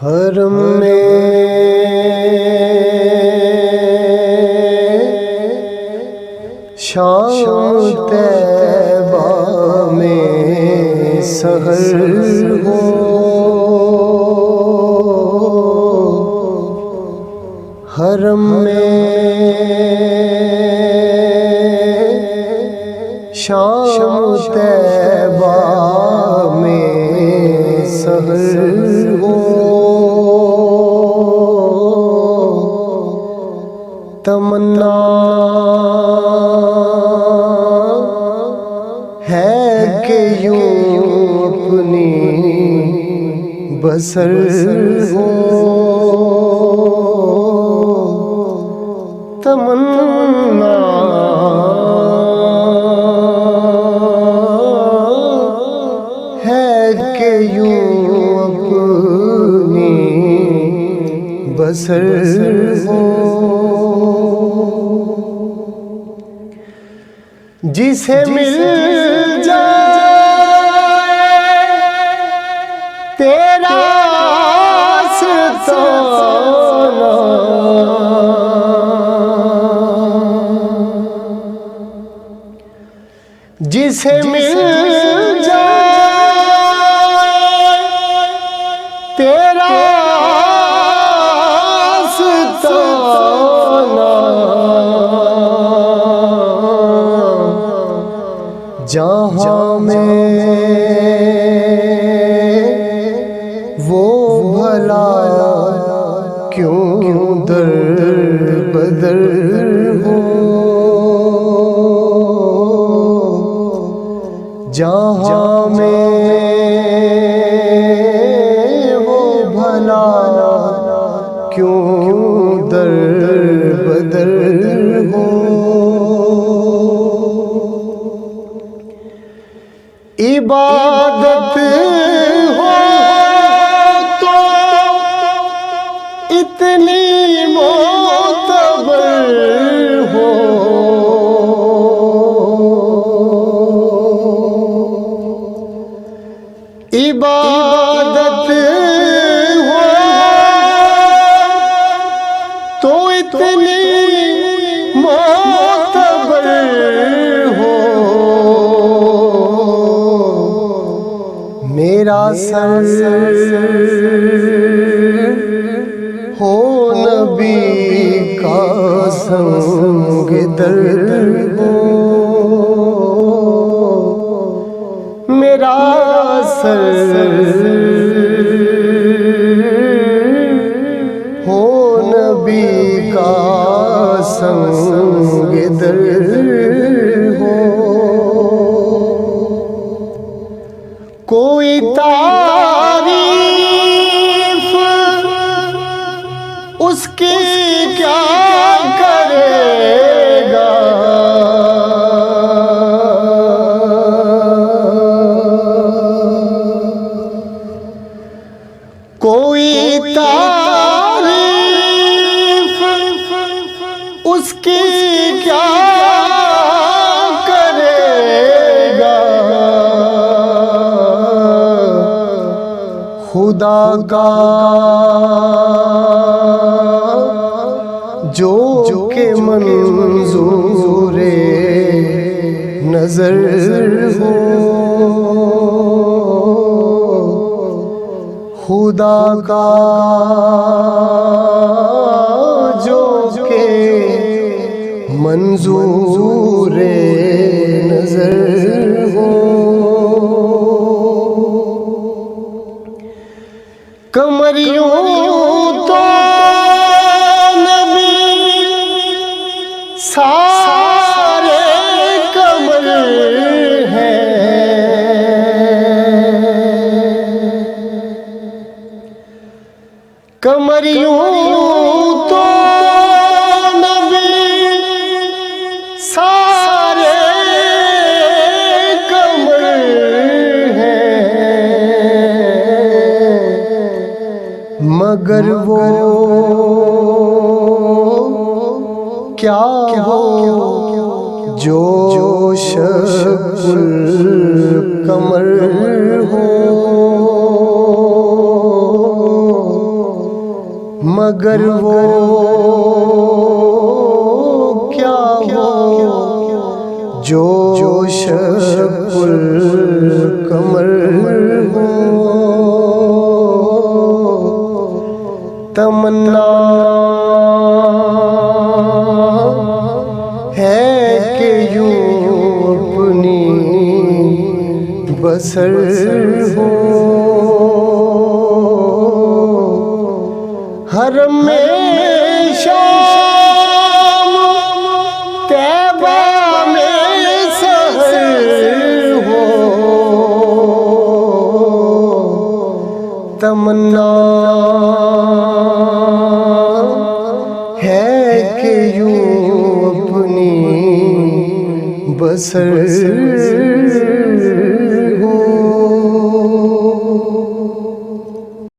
हरम में शाम तैबा में सहर हो, हरम में शाम तैबा में सहर हो। तमन्ना है कि यूं अपनी बसर हो, तमन्ना है कि यूं अपनी बसर हो। जिसे मिल जाए तेरा आस्ताना, जिसे मिल जाए तेरा आस्ताना, जहाँ में वो भला क्यों दर बदर हो, जहाँ में वो भला क्यों दर बदर हो। इबादत हो तो इतनी मोतबर हो, इबादत हो तो इतनी मोतबर हो। मेरा सर हो नबी का संग दर हो, मेरा सर हो नबी का संग दर हो। कोई तारीफ उसकी क्या करेगा, कोई तारीफ उसकी क्या करेगा। खुदा का जो के मंजूरे नजर हो, खुदा का जो के मंजूरे नजर हो। कमरियों तो नबी सारे कमर हैं, कमरियों तो नबी सारे कमर हैं, मगर वो क्या हो जो शकुल कमर हो। मगर वो क्या हो जो शकुल कमर हो। तमन्ना है कि यूं अपनी बसर हो। हरम में शाम तैबा में सहर हो। तमन्ना है कि यूं अपनी बसर